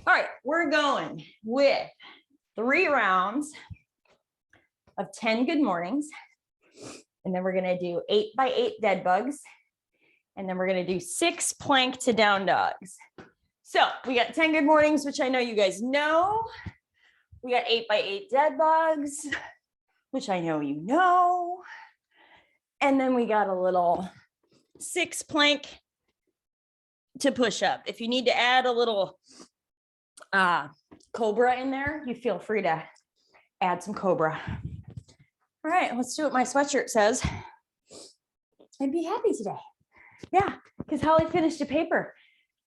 All right, we're going with 3 rounds of 10 good mornings. And then we're gonna do 8 by 8 dead bugs. And then we're gonna do 6 plank to down dogs. So we got 10 good mornings, which I know you guys know. We got 8 by 8 dead bugs, which I know you know. And then we got a little 6 plank to push up. If you need to add a little cobra in there, you feel free to add some cobra. All right, let's do what my sweatshirt says. I'd be happy today. Yeah, because Holly finished a paper.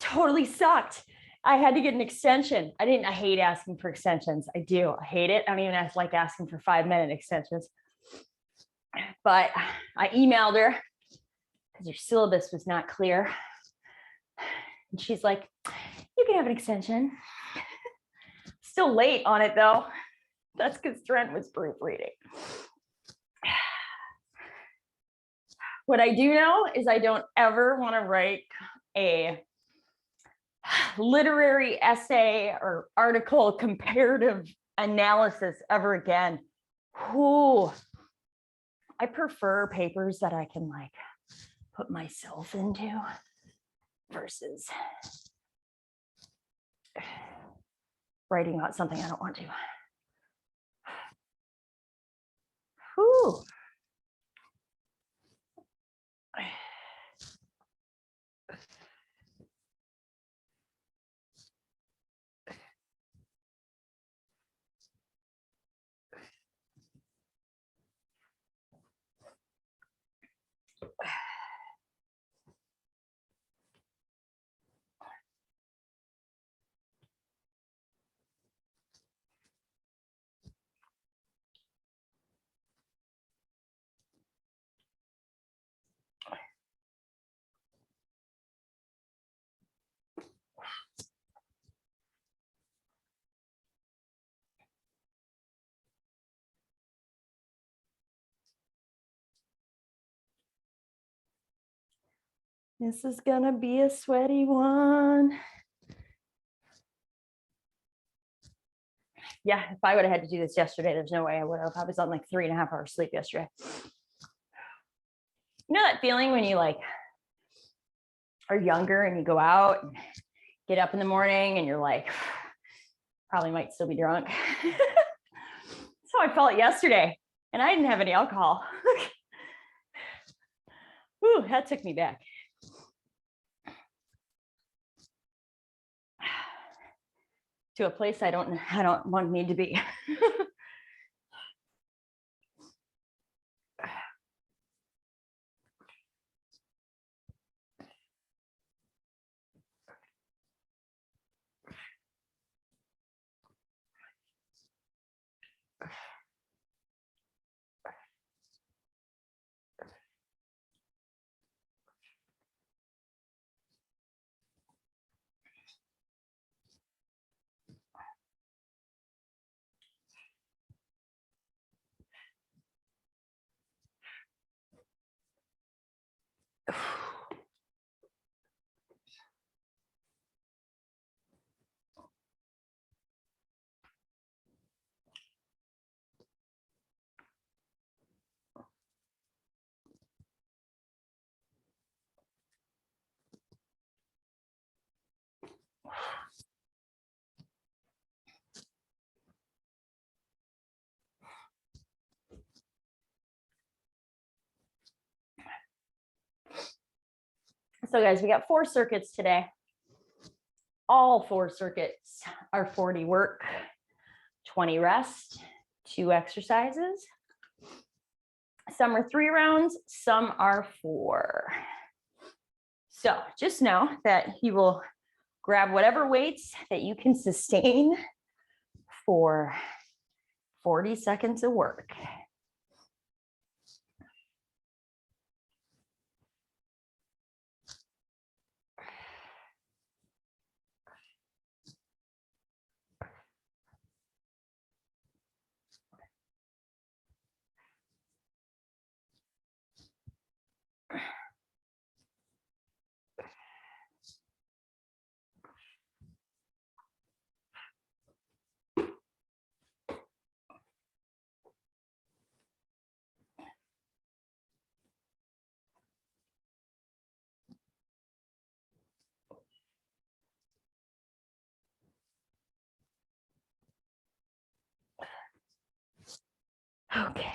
Totally sucked. I had to get an extension. I hate asking for extensions. I do. I hate it. I don't even like asking for 5-minute extensions. But I emailed her because her syllabus was not clear. And she's like, you can have an extension. Still late on it though. That's because Trent was proofreading. What I do know is I don't ever want to write a literary essay or article comparative analysis ever again. Ooh, I prefer papers that I can like put myself into versus writing about something I don't want to. Whew. This is gonna be a sweaty one. Yeah, if I would have had to do this yesterday, there's no way I would have. I was on like 3.5 hours sleep yesterday. You know that feeling when you like are younger and you go out and get up in the morning and you're like, probably might still be drunk. That's how I felt yesterday. And I didn't have any alcohol. Whew, that took me back. To a place I don't want me to be. So guys, we got 4 circuits today. All 4 circuits are 40 work, 20 rest, 2 exercises. Some are 3 rounds, some are 4. So just know that you will grab whatever weights that you can sustain for 40 seconds of work. Okay.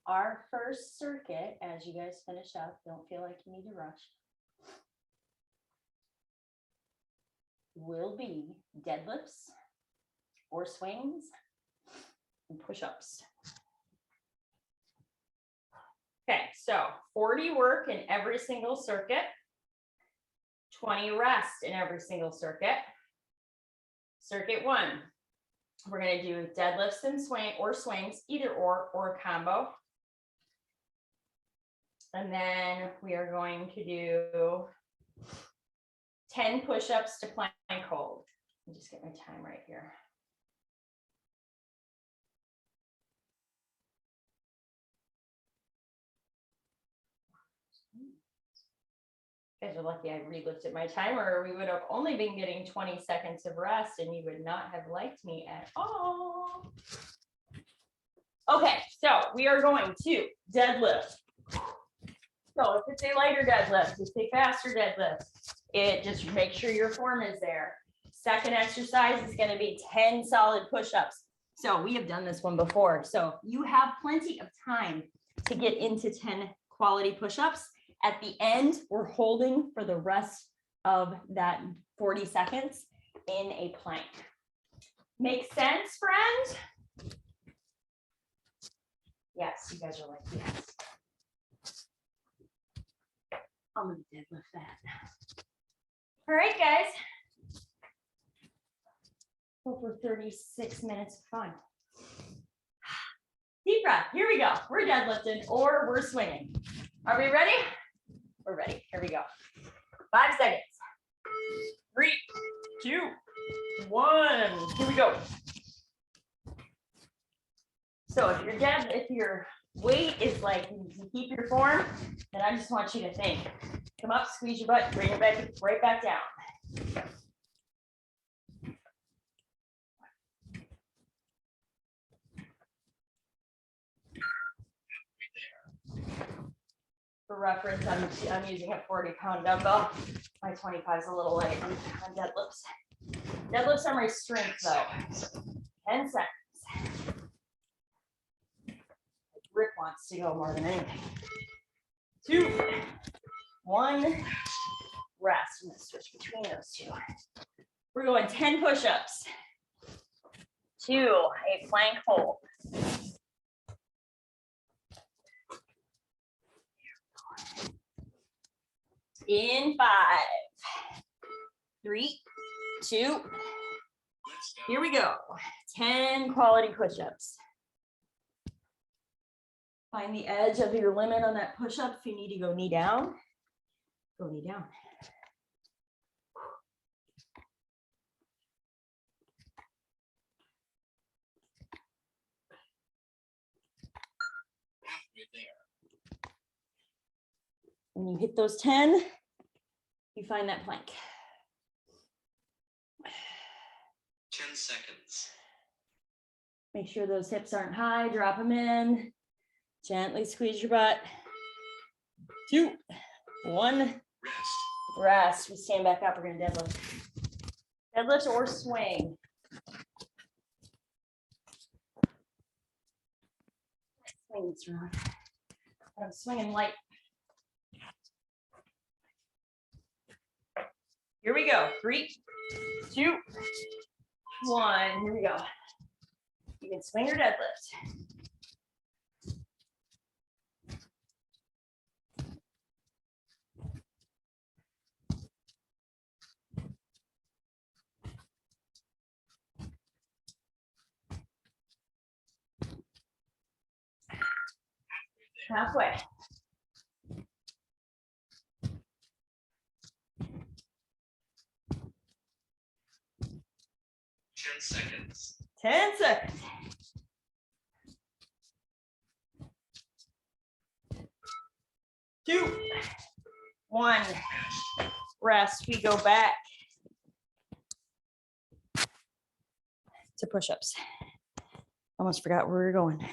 Our first circuit, as you guys finish up, don't feel like you need to rush, will be deadlifts or swings and push-ups. Okay, so 40 work in every single circuit, 20 rest in every single circuit. Circuit 1, we're going to do deadlifts and swings, either or a combo. And then we are going to do 10 push-ups to plank hold. Let me just get my time right here. You guys are lucky I relifted my timer, or we would have only been getting 20 seconds of rest and you would not have liked me at all. Okay, so we are going to deadlift. So if it's a lighter deadlift, it's a faster deadlift. It just make sure your form is there. Second exercise is going to be 10 solid push-ups. So we have done this one before. So you have plenty of time to get into 10 quality push-ups. At the end, we're holding for the rest of that 40 seconds in a plank. Make sense, friend? Yes, you guys are like, yes. I'm gonna deadlift that. All right, guys. Go for 36 minutes of fun. Deep breath. Here we go. We're deadlifting or we're swinging. Are we ready? We're ready. Here we go. 5 seconds. 3, 2, 1. Here we go. So if your weight is like you can keep your form, then I just want you to think. Come up, squeeze your butt, bring it back right back down. For reference, I'm using a 40-pound dumbbell. My 25 is a little light on deadlifts. Deadlifts are my strength though. 10 seconds. Rick wants to go more than anything. 2, 1, rest. I'm gonna switch between those two. We're going 10 push-ups to a plank hold. In 5, 3, 2, here we go. 10 quality push-ups. Find the edge of your limit on that push-up. If you need to go knee down, go knee down. When you hit those 10, you find that plank. 10 seconds. Make sure those hips aren't high, drop them in. Gently squeeze your butt. 2, 1, rest. We stand back up, we're gonna deadlift. Deadlift or swing. Swing this round. I'm swinging light. Here we go. 3, 2, 1. Here we go. You can swing or deadlift. Halfway. Seconds. 10 seconds. 2, 1. Rest. We go back. to push-ups. Almost forgot where we were going.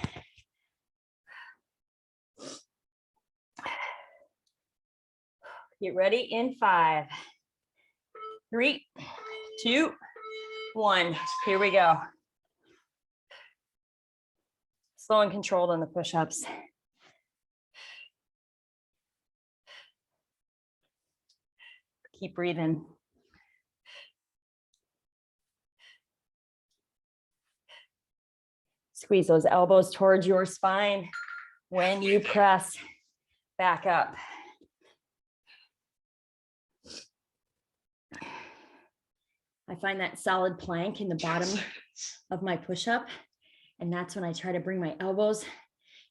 Get ready in 5, 3, 2, 1. Here we go. Slow and controlled on the push-ups. Keep breathing. Squeeze those elbows towards your spine when you press back up. I find that solid plank in the bottom of my push-up, and that's when I try to bring my elbows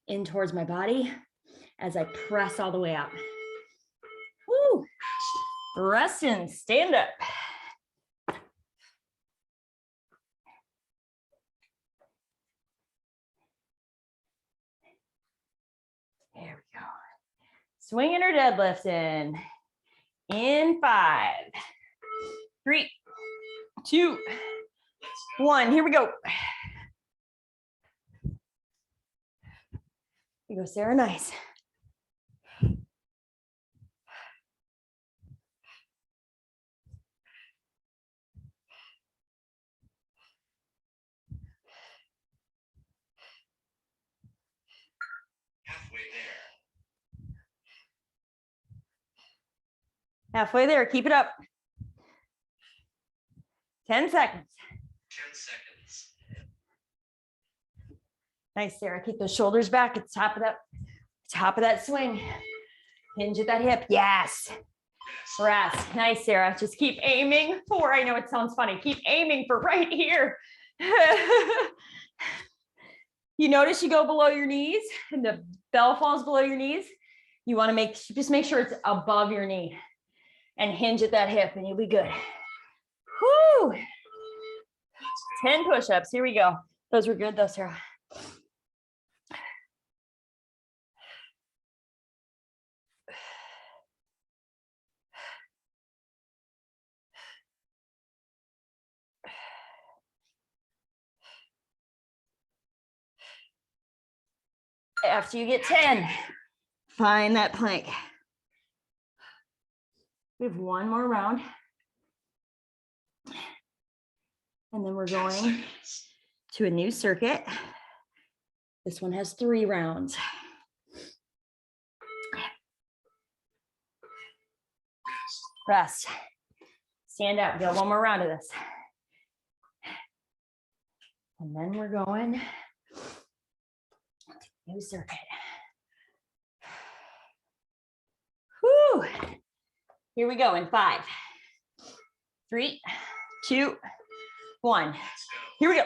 in towards my body as I press all the way up. Woo! Rest and stand up. There we go. Swinging or deadlifting. In 5, 3, 2, 1. Here we go. Here you go, Sarah. Nice. Halfway there. Keep it up. 10 seconds. 10 seconds. Nice, Sarah. Keep those shoulders back at the top of that swing. Hinge at that hip. Yes. Rest. Nice, Sarah. Just keep aiming for, I know it sounds funny, keep aiming for right here. You notice you go below your knees and the bell falls below your knees. You want to just make sure it's above your knee and hinge at that hip and you'll be good. Woo! 10 push-ups. Here we go. Those were good though, Sarah. After you get 10, find that plank. We have one more round. And then we're going to a new circuit. This one has 3 rounds. Rest. Stand up. Go one more round of this. And then we're going new circuit. Whew. Here we go in 5, 3, 2, 1. Here we go.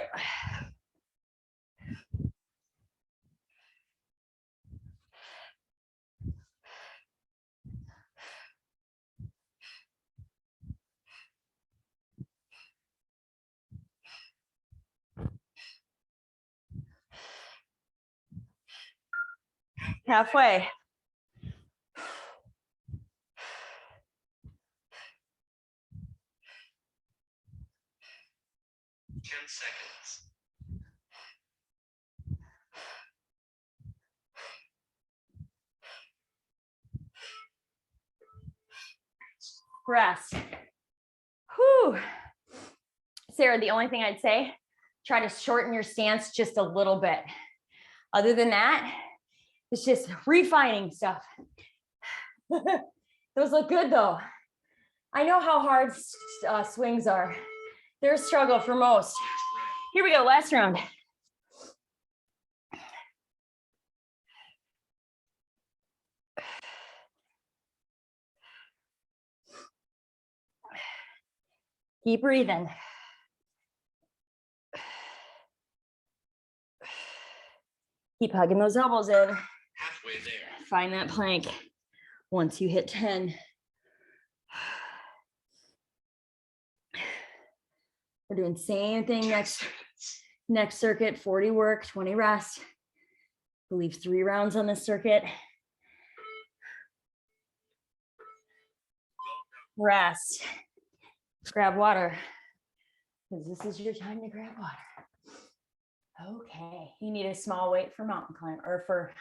Halfway. Seconds. Rest. Whew. Sarah, the only thing I'd say, try to shorten your stance just a little bit. Other than that, it's just refining stuff. Those look good though. I know how hard swings are. They're a struggle for most. Here we go, last round. Keep breathing. Keep hugging those elbows in. Halfway there. Find that plank once you hit 10. We're doing same thing next circuit, 40 work, 20 rest. We'll leave 3 rounds on this circuit. Rest. Grab water, because this is your time to grab water. Okay, you need a small weight for mountain climb or for,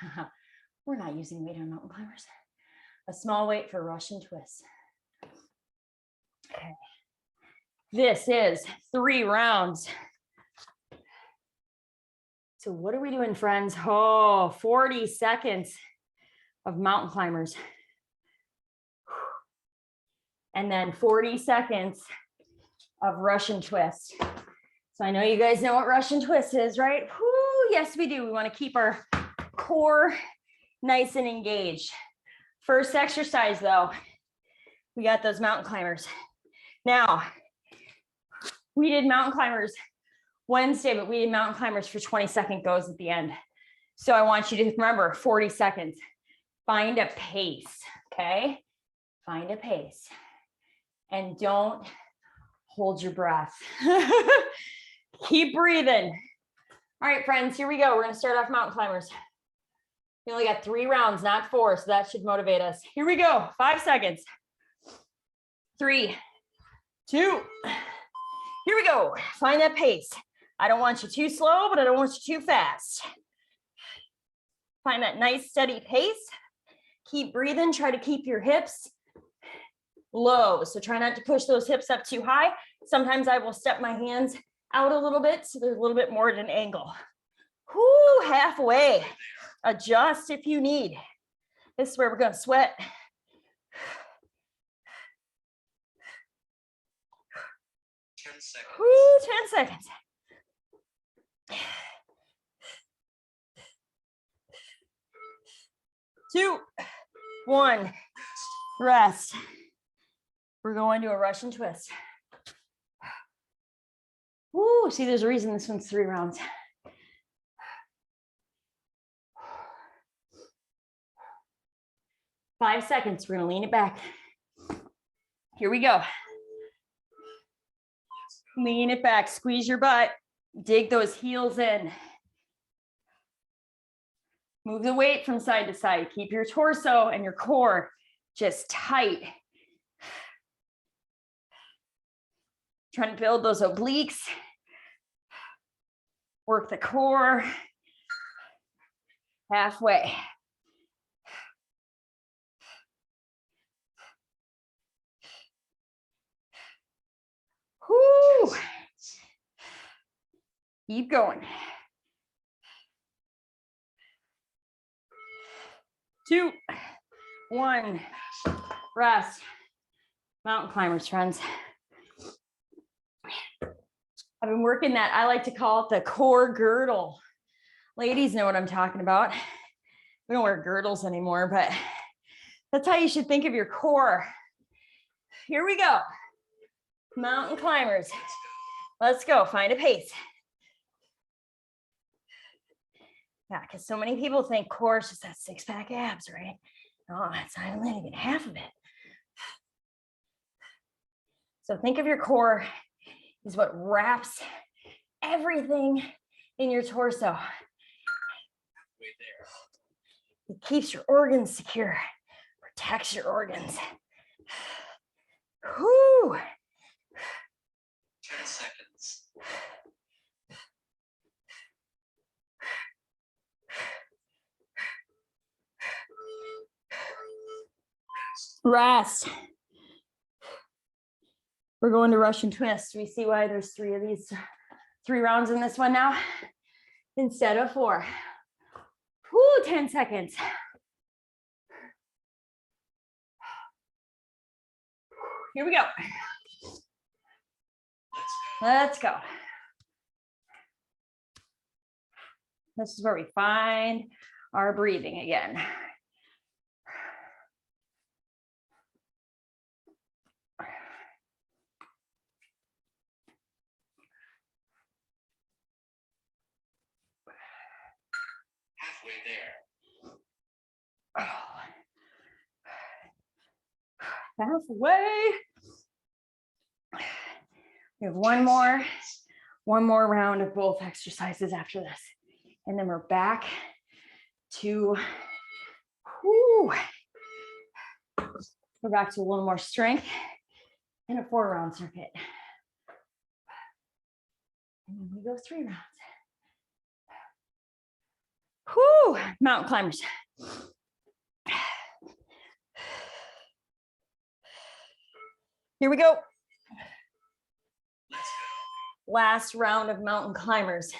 we're not using weight on mountain climbers. A small weight for Russian twists. Okay. This is 3 rounds. So what are we doing, friends? Oh, 40 seconds of mountain climbers. And then 40 seconds of Russian twist. So I know you guys know what Russian twist is, right? Whoo, yes, we do. We want to keep our core nice and engaged. First exercise though, we got those mountain climbers. Now, we did mountain climbers Wednesday, but we did mountain climbers for 20-second goes at the end. So I want you to remember 40 seconds. Find a pace, okay? Find a pace. And don't hold your breath. Keep breathing. All right, friends, here we go. We're gonna start off mountain climbers. We only got 3 rounds, not 4, so that should motivate us. Here we go, 5 seconds. 3, 2, here we go. Find that pace. I don't want you too slow, but I don't want you too fast. Find that nice steady pace. Keep breathing, try to keep your hips low. So try not to push those hips up too high. Sometimes I will step my hands out a little bit so there's a little bit more at an angle. Whoo, halfway. Adjust if you need. This is where we're gonna sweat. 10 seconds. Whoo, 10 seconds. 2, 1, rest. We're going to a Russian twist. Woo, see, there's a reason this one's 3 rounds. Five seconds, we're gonna lean it back. Here we go. Lean it back, squeeze your butt, dig those heels in. Move the weight from side to side. Keep your torso and your core just tight. Trying to build those obliques. Work the core. Halfway. Whoo. Keep going. 2, 1, rest. Mountain climbers, friends. I've been working that, I like to call it the core girdle. Ladies know what I'm talking about. We don't wear girdles anymore, but that's how you should think of your core. Here we go. Mountain climbers. Let's go, find a pace. Yeah, because so many people think core is just that 6-pack abs, right? No, it's not even half of it. So think of your core is what wraps everything in your torso. It keeps your organs secure, protects your organs. Whoo! 10 seconds. Rest. We're going to Russian twist. We see why there's 3 of these, 3 rounds in this one now instead of 4. Whoo, 10 seconds. Here we go. Let's go. This is where we find our breathing again. Halfway there. Halfway. We have one more round of both exercises after this. And then we're back to, whoo, we're back to a little more strength and a 4-round circuit. And then we go 3 rounds. Whoo, mountain climbers. Here we go. Let's go. Last round of mountain climbers.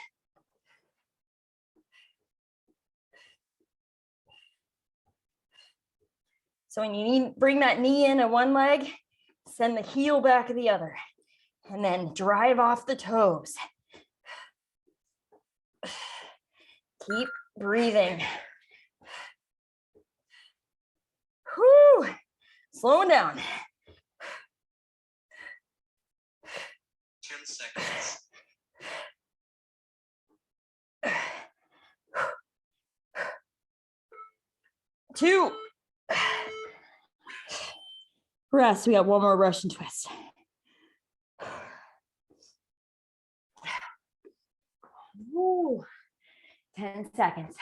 So when you need, bring that knee in one leg, send the heel back of the other, and then drive off the toes. Keep breathing. Whoo, slowing down. 10 seconds. 2. Rest. We got one more Russian twist. Woo. 10 seconds.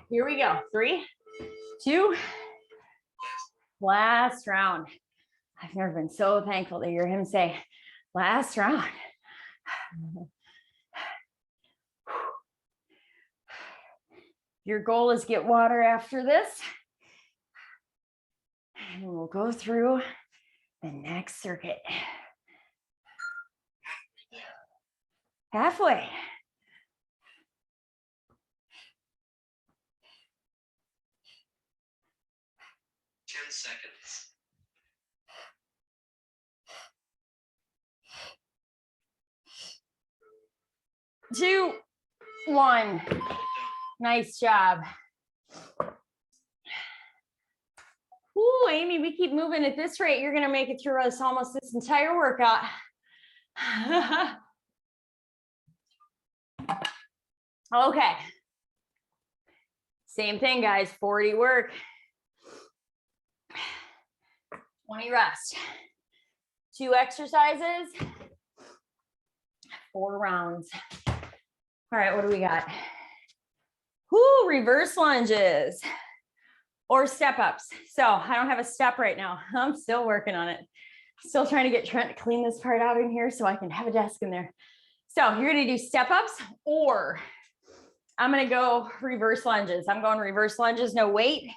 Here we go. 3, 2. Last round. I've never been so thankful to hear him say, last round. Your goal is get water after this. And we'll go through the next circuit. Halfway. Seconds. 2, 1. Nice job. Ooh, Amy, we keep moving at this rate. You're going to make it through us almost this entire workout. Okay. Same thing, guys. 40 work. 20 rest. 2 exercises. 4 rounds. All right, what do we got? Whoo, reverse lunges or step ups. So I don't have a step right now. I'm still working on it. Still trying to get Trent to clean this part out in here so I can have a desk in there. So you're gonna do step ups, or I'm gonna go reverse lunges. I'm going reverse lunges, no weight,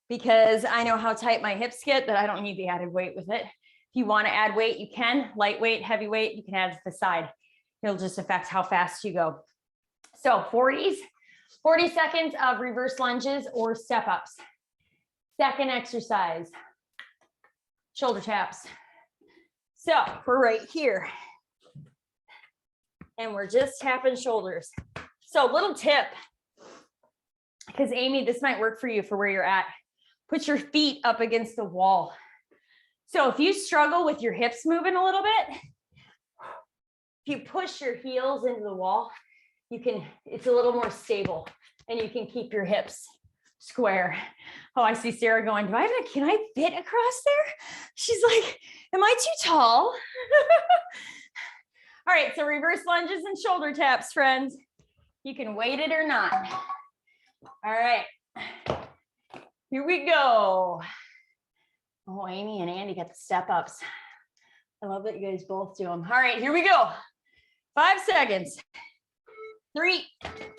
because I know how tight my hips get that I don't need the added weight with it. If you wanna add weight, you can. Lightweight, heavyweight, you can add to the side. It'll just affect how fast you go. So 40 seconds of reverse lunges or step ups. Second exercise, shoulder taps. So we're right here and we're just tapping shoulders. So little tip, because Amy, this might work for you for where you're at. Put your feet up against the wall. So if you struggle with your hips moving a little bit, if you push your heels into the wall, you can, it's a little more stable and you can keep your hips square. Oh, I see Sarah going, can I fit across there? She's like, am I too tall? All right, so reverse lunges and shoulder taps, friends. You can weight it or not. All right, here we go. Oh, Amy and Andy got the step ups. I love that you guys both do them. All right, here we go. 5 seconds. 3,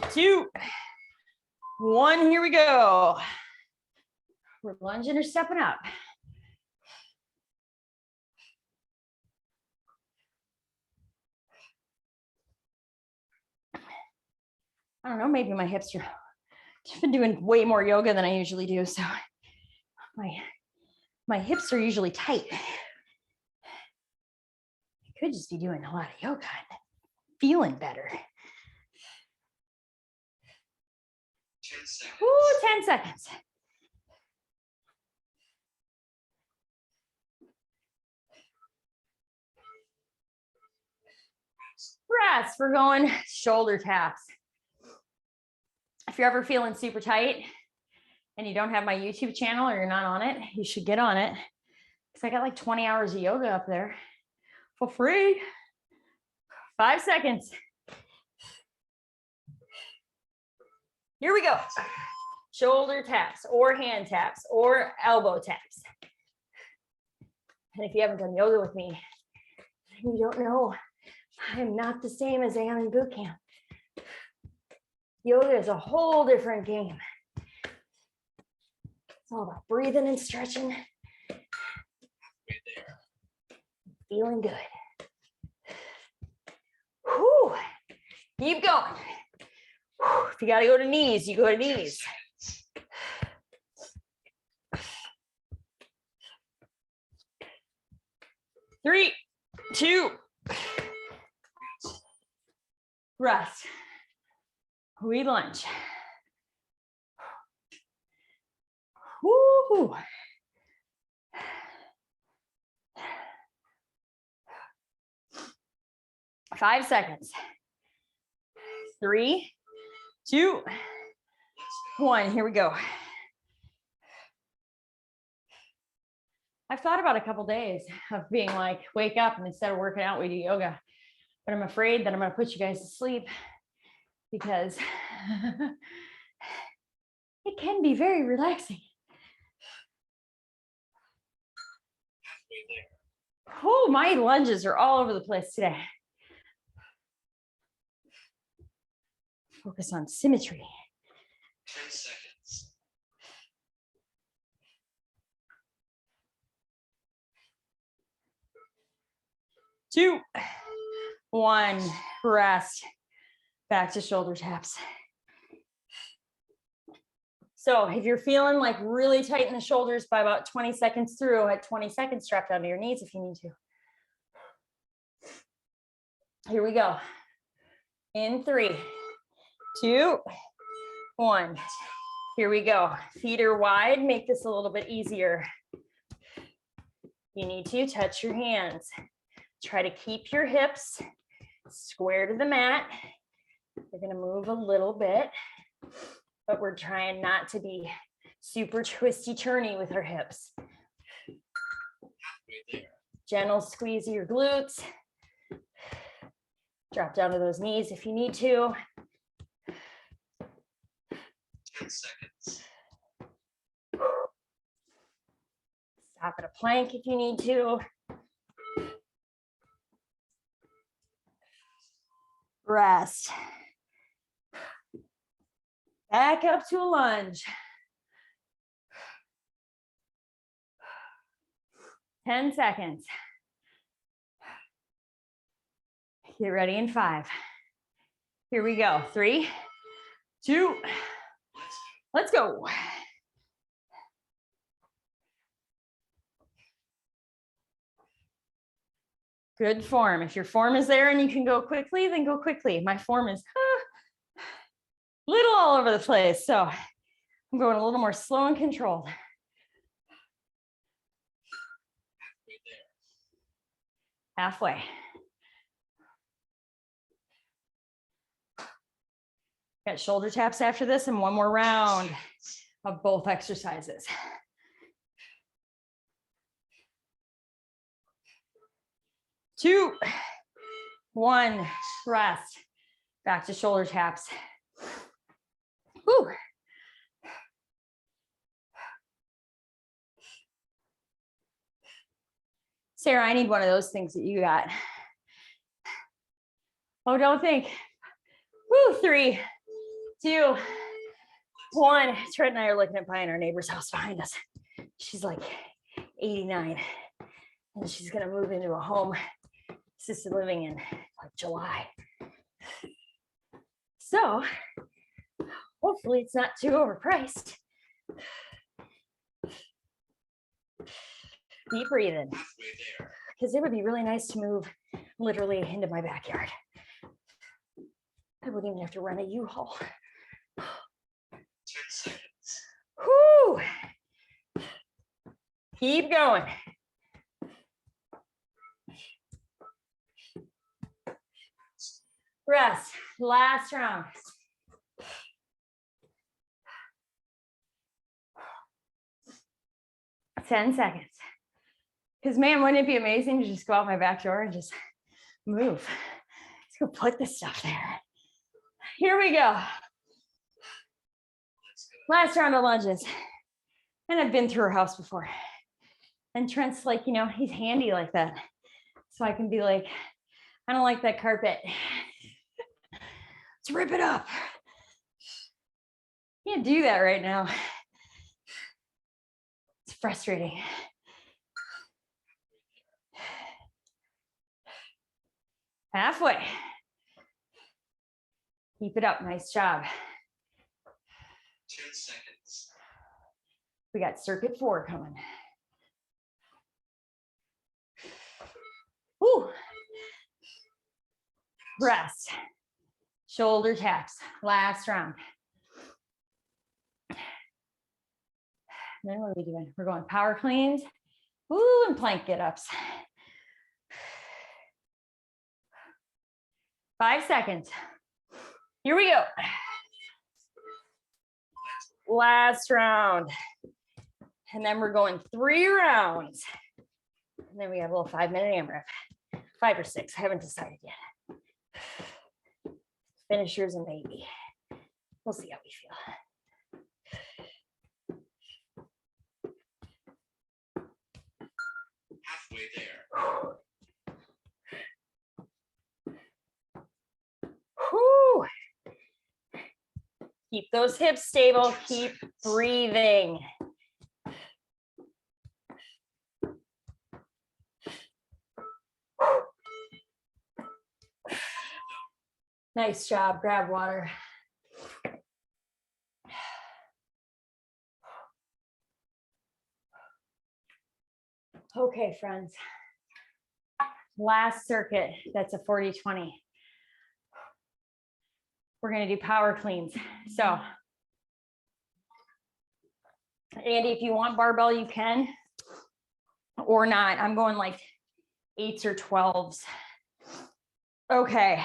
2, 1, here we go. We're lunging or stepping up. I don't know, maybe my hips are, I've been doing way more yoga than I usually do, so my hips are usually tight. I could just be doing a lot of yoga and feeling better. 10 seconds. Ooh, 10 seconds. Rest. We're going shoulder taps. If you're ever feeling super tight and you don't have my YouTube channel or you're not on it, you should get on it, because I got like 20 hours of yoga up there for free. 5 seconds. Here we go. Shoulder taps or hand taps or elbow taps. And if you haven't done yoga with me, you don't know I'm not the same as I am in boot camp. Yoga is a whole different game. It's all about breathing and stretching. Feeling good. Whew. Keep going. Whew. If you got to go to knees, you go to knees. Three, two, rest. We lunge. Woo. 5 seconds. 3, 2, 1. Here we go. I've thought about a couple days of being like, wake up and instead of working out, we do yoga. But I'm afraid that I'm going to put you guys to sleep because it can be very relaxing. Oh, my lunges are all over the place today. Focus on symmetry. 10 seconds. 2, 1, rest. Back to shoulder taps. So if you're feeling like really tight in the shoulders by about 20 seconds through, at 20 seconds, strap down to your knees if you need to. Here we go. In 3, 2, 1. Here we go. Feet are wide. Make this a little bit easier. You need to touch your hands. Try to keep your hips square to the mat. You're going to move a little bit, but we're trying not to be super twisty turny with our hips. Gentle squeeze of your glutes. Drop down to those knees if you need to. 10 seconds. Stop at a plank if you need to. Rest. Back up to a lunge. 10 seconds. Get ready in 5. Here we go. 3, 2, let's go. Good form. If your form is there and you can go quickly, then go quickly. My form is a little all over the place, so I'm going a little more slow and controlled. Halfway. Got shoulder taps after this and one more round of both exercises. 2, 1, rest. Back to shoulder taps. Whew. Sarah, I need one of those things that you got. Oh, don't think. Woo, 3, 2, 1. Trent and I are looking at buying our neighbor's house behind us. She's like 89 and she's gonna move into a home assisted living in like July. So hopefully it's not too overpriced. Deep breathing. Because it would be really nice to move literally into my backyard. I wouldn't even have to rent a U-Haul. 10 seconds. Whoo! Keep going. Rest. Last round. Ten seconds. Because man, wouldn't it be amazing to just go out my back door and just move? Let's go put this stuff there. Here we go. Last round of lunges. And I've been through her house before. And Trent's like, you know, he's handy like that. So I can be like, I don't like that carpet. Let's rip it up. Can't do that right now. It's frustrating. Halfway. Keep it up. Nice job. 10 seconds. We got circuit 4 coming. Woo. Rest. Shoulder taps. Last round. Then what are we doing? We're going power cleans. Woo, and plank get-ups. 5 seconds. Here we go. Last round. And then we're going 3 rounds. And then we have a little 5-minute AMRAP. 5 or 6, I haven't decided yet. Finishers and maybe. We'll see how we feel. Halfway there. Whew. Keep those hips stable. Keep breathing. Nice job. Grab water. Okay, friends. Last circuit. That's a 40-20. We're going to do power cleans. So, Andy, if you want barbell, you can, or not. I'm going like 8s or 12s. Okay.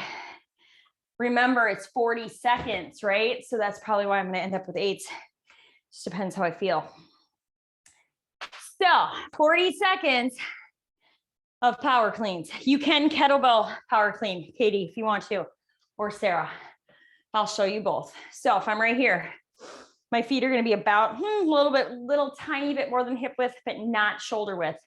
Remember, it's 40 seconds, right? So that's probably why I'm going to end up with 8s. Just depends how I feel. So 40 seconds of power cleans. You can kettlebell power clean, Katie, if you want to, or Sarah. I'll show you both. So if I'm right here, my feet are going to be about little tiny bit more than hip width, but not shoulder width.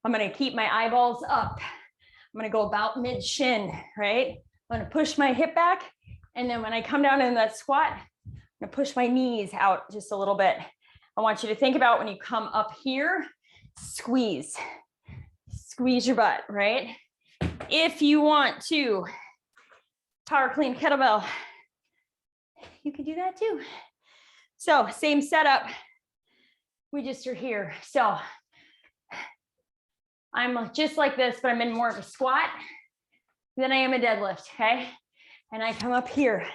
I'm going to keep my eyeballs up. I'm going to go about mid shin, right? I'm going to push my hip back. And then when I come down in that squat, I'm going to push my knees out just a little bit. I want you to think about when you come up here, squeeze your butt, right? If you want to power clean kettlebell, you can do that too. So same setup. We just are here. So I'm just like this, but I'm in more of a squat than I am a deadlift, okay? And I come up here.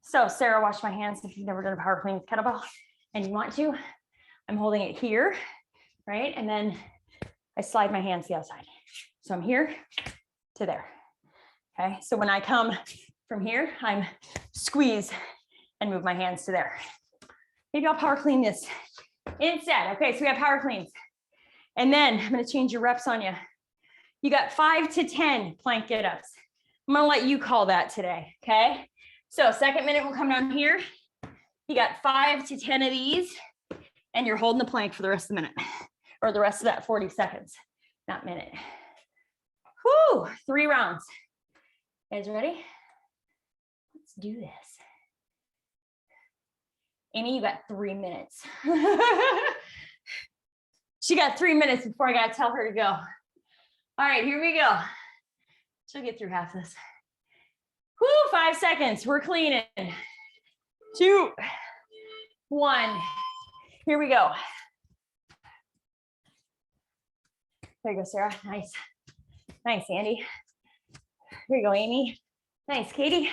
So Sarah, wash my hands if you've never done a power clean with kettlebell and you want to. I'm holding it here, right? And then I slide my hands to the outside. So I'm here to there, okay? So when I come from here, I'm squeeze and move my hands to there. Maybe I'll power clean this instead. Okay, so we have power cleans. And then I'm gonna change your reps on you. You got 5 to 10 plank get-ups. I'm gonna let you call that today, okay? So second minute, we'll come down here. You got 5 to 10 of these, and you're holding the plank for the rest of the minute, or the rest of that 40 seconds, not minute. Whoo, 3 rounds. You guys ready? Let's do this. Amy, you got 3 minutes. She got 3 minutes before I gotta tell her to go. All right, here we go. She'll get through half this. Whoo, 5 seconds. We're cleaning. 2, 1. Here we go. There you go, Sarah. Nice. Nice, Andy. Here you go, Amy. Nice, Katie.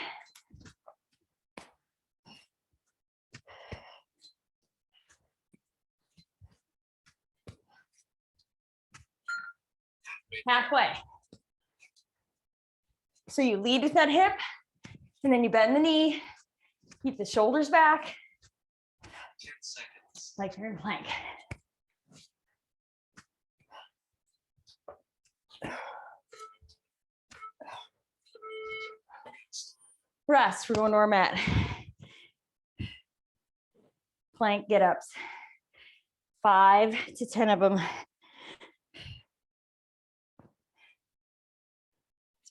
Halfway. So you lead with that hip, and then you bend the knee, keep the shoulders back. 10 seconds. Like you're in plank. Rest, we're going to our mat. Plank get-ups. 5 to 10 of them. Let's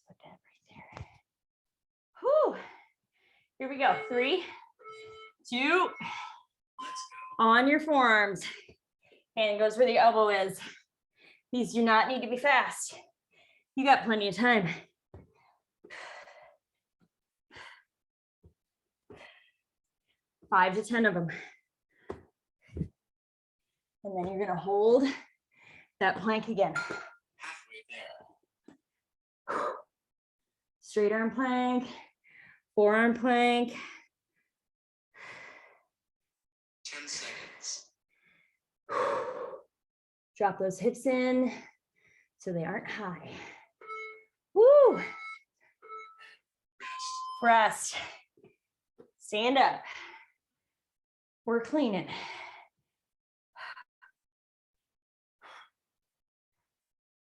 put that Whew. Here we go. 3, 2, on your forearms. Hand goes where the elbow is. These do not need to be fast. You got plenty of time. Five to 10 of them. And then you're gonna hold that plank again. Straight arm plank, forearm plank. 10 seconds. Drop those hips in so they aren't high. Woo! Rest. Stand up. We're cleaning.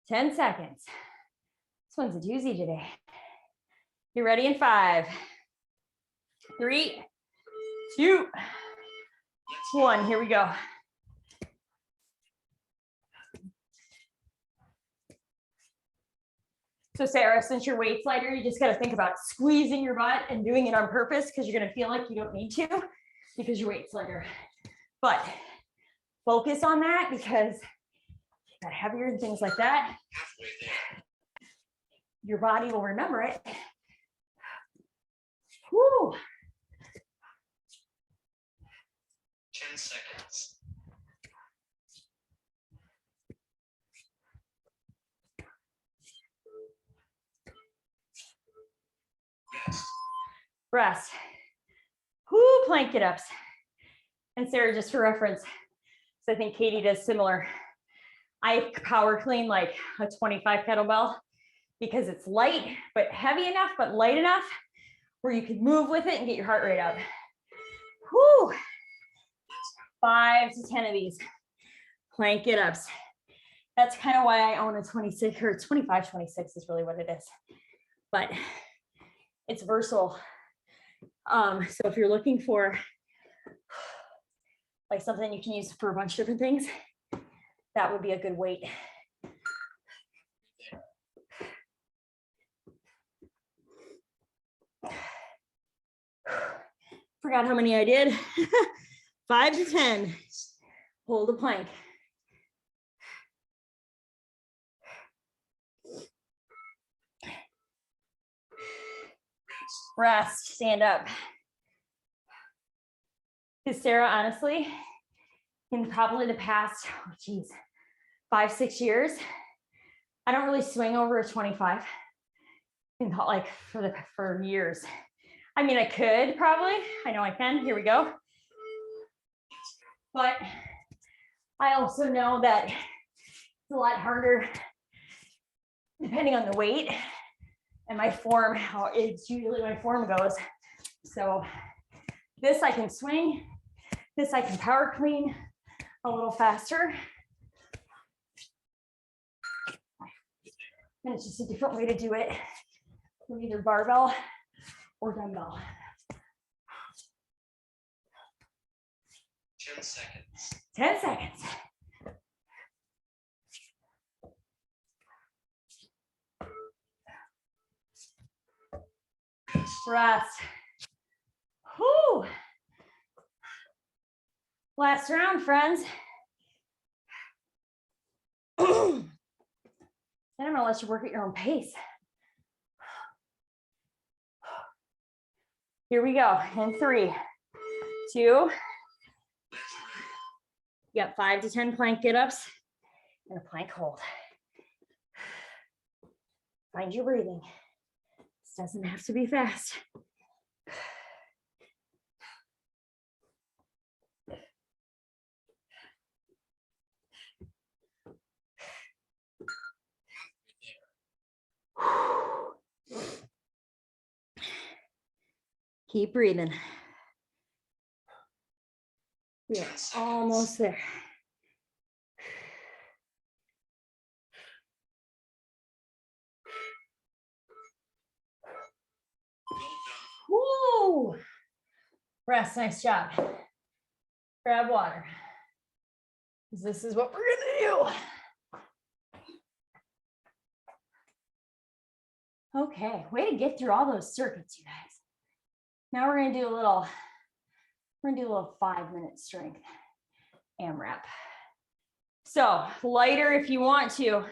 Ten seconds. This one's a doozy today. You ready in 5, 3, 2, 1. Here we go. So Sarah, since your weight's lighter, you just got to think about squeezing your butt and doing it on purpose because you're going to feel like you don't need to because your weight's lighter. But focus on that because you got heavier and things like that. Halfway there. Your body will remember it. Woo. 10 seconds. Rest. Whoo, plank get ups. And Sarah, just for reference, so I think Katie does similar. I power clean like a 25 kettlebell because it's light, but heavy enough, but light enough where you can move with it and get your heart rate up. Whoo. 5 to 10 of these plank get ups. That's kind of why I own a 26 or 25, 26 is really what it is. But it's versatile. So if you're looking for like something you can use for a bunch of different things, that would be a good weight. Forgot how many I did. 5 to 10. Hold the plank. Rest, stand up. Because Sarah, honestly, in probably the past, 5, 6 years, I don't really swing over a 25 like for years. I mean, I could probably, I know I can, here we go. But I also know that it's a lot harder depending on the weight and my form, how it's usually my form goes. So this I can swing, this I can power clean a little faster. And it's just a different way to do it with either barbell or dumbbell. 10 seconds. 10 seconds. Rest. Whew. Last round, friends. I don't know, let you work at your own pace. Here we go. In 3, 2. You got 5 to 10 plank get-ups and a plank hold. Find your breathing. This doesn't have to be fast. Keep breathing. We are almost there. Woo! Rest, nice job. Grab water. This is what we're gonna do. Okay, way to get through all those circuits, you guys. Now we're gonna do a little 5-minute strength AMRAP. So lighter if you want to,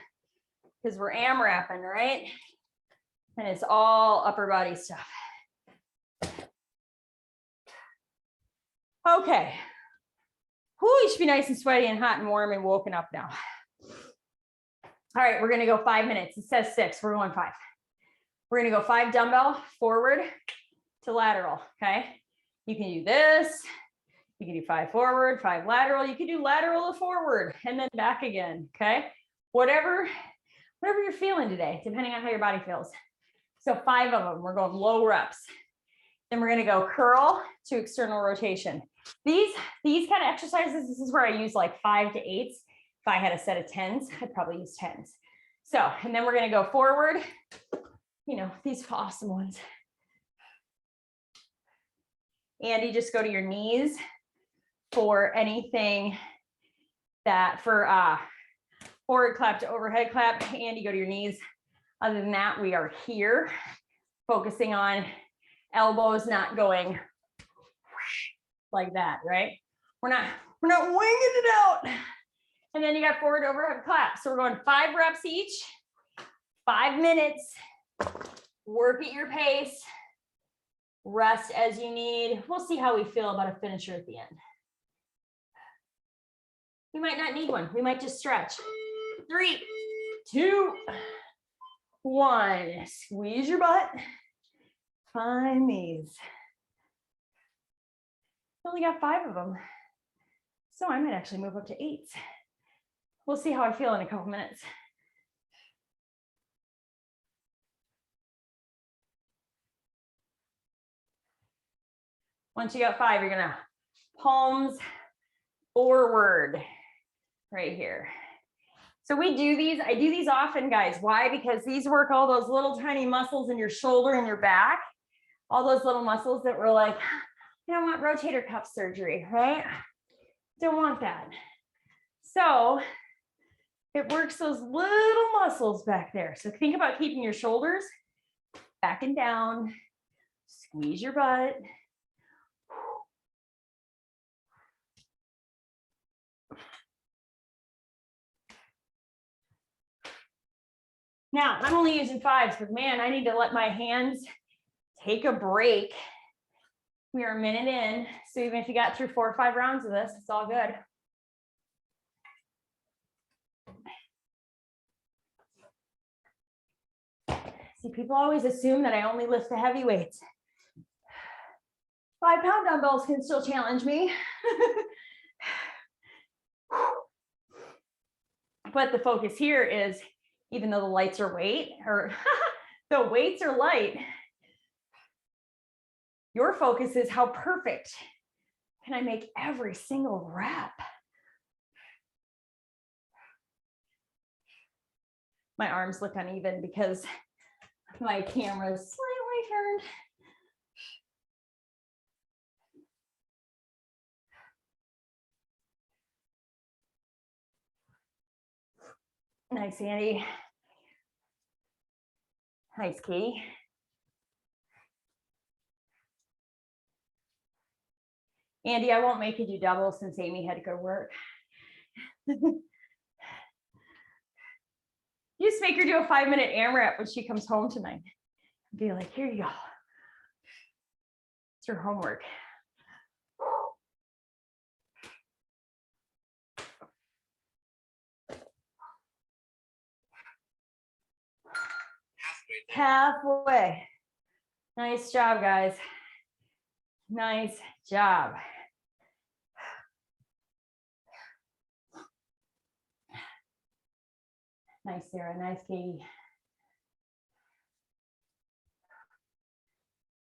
because we're AMRAPing, right? And it's all upper body stuff. Okay. Whew, you should be nice and sweaty and hot and warm and woken up now. All right, we're gonna go 5 minutes. It says 6, we're going 5. We're gonna go 5 dumbbell forward to lateral, okay? You can do this. You can do 5 forward, 5 lateral. You can do lateral to forward and then back again, okay? Whatever you're feeling today, depending on how your body feels. So 5 of them, we're going low reps. Then we're gonna go curl to external rotation. These kind of exercises, this is where I use like 5 to 8s. If I had a set of 10s, I'd probably use 10s. So, and then we're gonna go forward, you know, these awesome ones. Andy, just go to your knees for anything that for forward clap to overhead clap. Andy, go to your knees. Other than that, we are here focusing on elbows not going like that, right? We're not winging it out. And then you got forward overhead clap. So we're going 5 reps each, 5 minutes, work at your pace, rest as you need. We'll see how we feel about a finisher at the end. You might not need one. We might just stretch. 3, 2, 1. Squeeze your butt. Find these. We only got 5 of them. So I might actually move up to 8. We'll see how I feel in a couple minutes. Once you got 5, you're gonna palms forward right here. So we do these, I do these often, guys. Why? Because these work all those little tiny muscles in your shoulder and your back, all those little muscles that were like, I don't want rotator cuff surgery, right? Don't want that. So it works those little muscles back there. So think about keeping your shoulders back and down, squeeze your butt. Now, I'm only using 5s, but man, I need to let my hands take a break. We are a minute in, so even if you got through 4 or 5 rounds of this, it's all good. See, people always assume that I only lift the heavy weights. 5-pound dumbbells can still challenge me. But the focus here is, even though the lights are weight, or the weights are light, your focus is how perfect can I make every single rep. My arms look uneven because my camera is slightly turned. Nice, Andy. Nice, Katie. Andy, I won't make you do doubles since Amy had to go to work. You just make her do a 5-minute AMRAP when she comes home tonight. Be like, here you go. It's your homework. Halfway. Nice job, guys. Nice job. Nice, Sarah. Nice, Katie.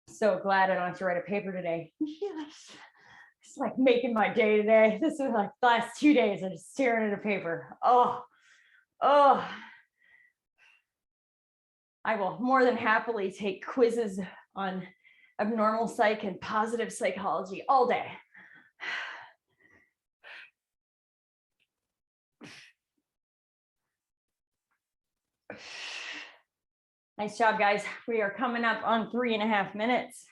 So glad I don't have to write a paper today. It's like making my day today. This is like the last 2 days I'm just staring at a paper. Oh. I will more than happily take quizzes on abnormal psych and positive psychology all day. Nice job, guys. We are coming up on 3.5 minutes.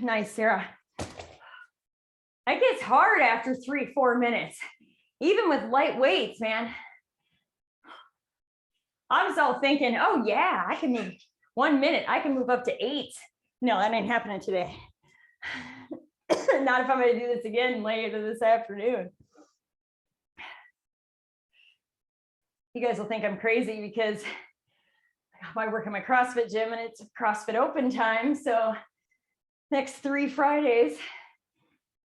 Nice, Sarah. That gets hard after 3-4 minutes, even with light weights, man. I was all thinking, oh yeah, I can move 1 minute. I can move up to 8. No, that ain't happening today. Not if I'm going to do this again later this afternoon. You guys will think I'm crazy because I work in my CrossFit gym and it's CrossFit open time. So next 3 Fridays,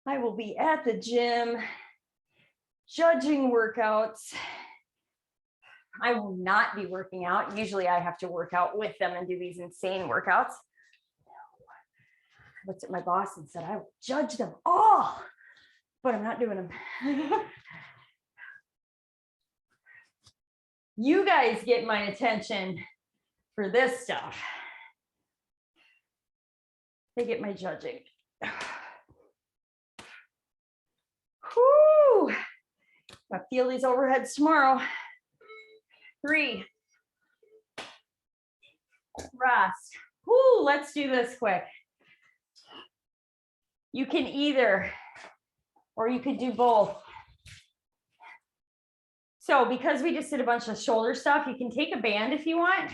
I will be at the gym judging workouts. I will not be working out. Usually I have to work out with them and do these insane workouts. I looked at my boss and said, I will judge them all, but I'm not doing them. You guys get my attention for this stuff. They get my judging. Whoo! I feel these overheads tomorrow. 3. Rest. Whoo, let's do this quick. You can either, or you could do both. So because we just did a bunch of shoulder stuff, you can take a band if you want,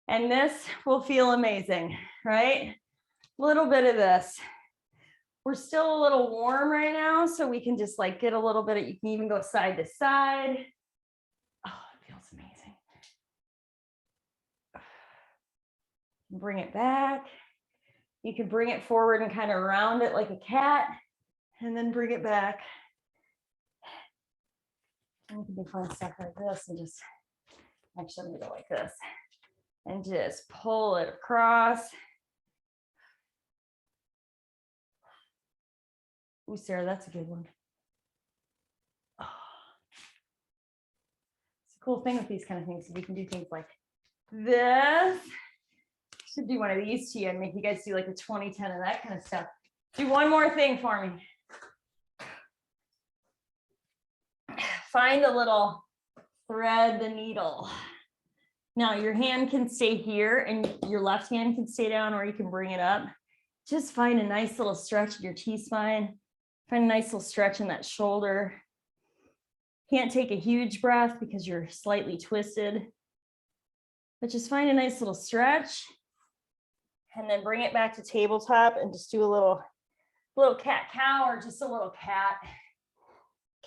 and this will feel amazing, right? A little bit of this. We're still a little warm right now, so we can just like get a little bit of, you can even go side to side. Oh, it feels amazing. Bring it back. You can bring it forward and kind of round it like a cat, and then bring it back. And you can do fun stuff like this and just, actually I'm gonna go like this and just pull it across. Ooh, Sarah, that's a good one. Oh. It's a cool thing with these kind of things. So we can do things like this. Should do one of these to you and make you guys do like a 20-10 and that kind of stuff. Do one more thing for me. Find a little thread the needle. Now your hand can stay here and your left hand can stay down, or you can bring it up. Just find a nice little stretch in your T-spine. Find a nice little stretch in that shoulder. Can't take a huge breath because you're slightly twisted, but just find a nice little stretch and then bring it back to tabletop and just do a little cat-cow or just a little cat.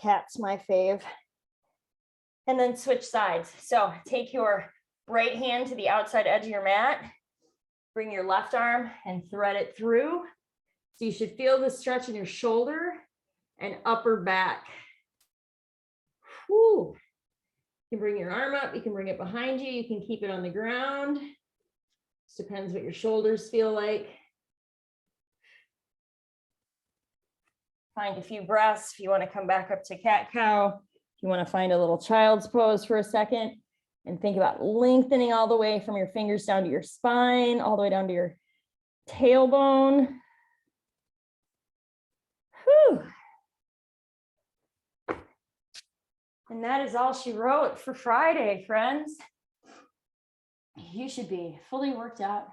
Cat's my fave. And then switch sides. So take your right hand to the outside edge of your mat, bring your left arm and thread it through. So you should feel the stretch in your shoulder and upper back. Whew. You can bring your arm up, you can bring it behind you, you can keep it on the ground. Just depends what your shoulders feel like. Find a few breaths if you want to come back up to cat-cow. If you want to find a little child's pose for a second and think about lengthening all the way from your fingers down to your spine, all the way down to your tailbone. Whew. And that is all she wrote for Friday, friends. You should be fully worked out.